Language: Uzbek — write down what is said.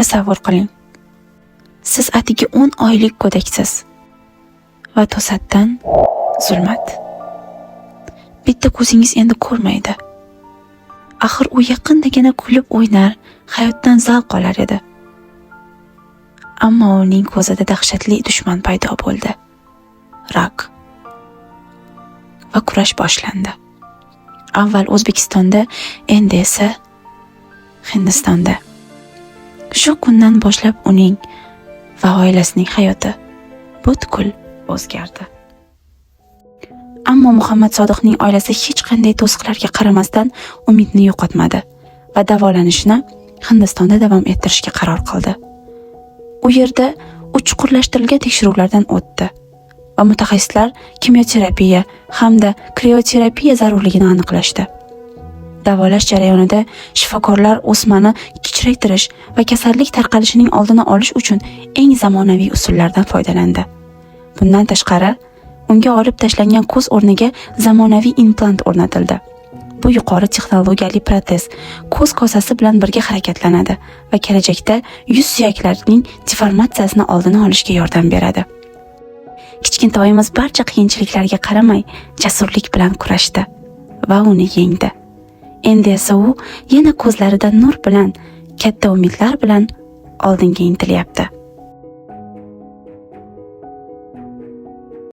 Tasavvur qiling. Siz atigi 10 oylik go'daksiz va to'satdan zulmat. Bitta ko'zingiz endi ko'rmaydi. Axir u yaqindagina kulib o'ynar, hayotdan zavq olar edi. Ammo uning ko'zida dahshatli dushman paydo bo'ldi. Rak. Va kurash boshlandi. Avval O'zbekistonda, endi esa Hindistonda. Shu kundan boshlab uning va oilasining hayoti butkul o'zgardi. Ammo Muhammad Sodiqning oilasi hech qanday to'siqlarga qaramasdan umidni yo'qotmadi va davolanishni Hindistonda davom ettirishga qaror qildi. U yerda chuqurlashtirilgan tekshiruvlardan o'tdi va mutaxassislar kimyoterapiya hamda krioterapiya zarurligini aniqlashdi. Davolash jarayonida shifokorlar o'smani kichraytirish va kasallik tarqalishining oldini olish uchun eng zamonaviy usullardan foydalandi. Bundan tashqari, unga olib tashlangan ko'z o'rniga zamonaviy implant o'rnatildi. Bu yuqori texnologiyali protez ko'z kosasi bilan birga harakatlanadi va kelajakda yuz suyaklarining deformatsiyasini oldini olishga yordam beradi. Kichkintoyimiz barcha qiyinchiliklarga qaramay jasurlik bilan kurashdi va uni yengdi. Endi esa u yana ko'zlarida nur bilan, katta umidlar bilan oldinga intilyapti.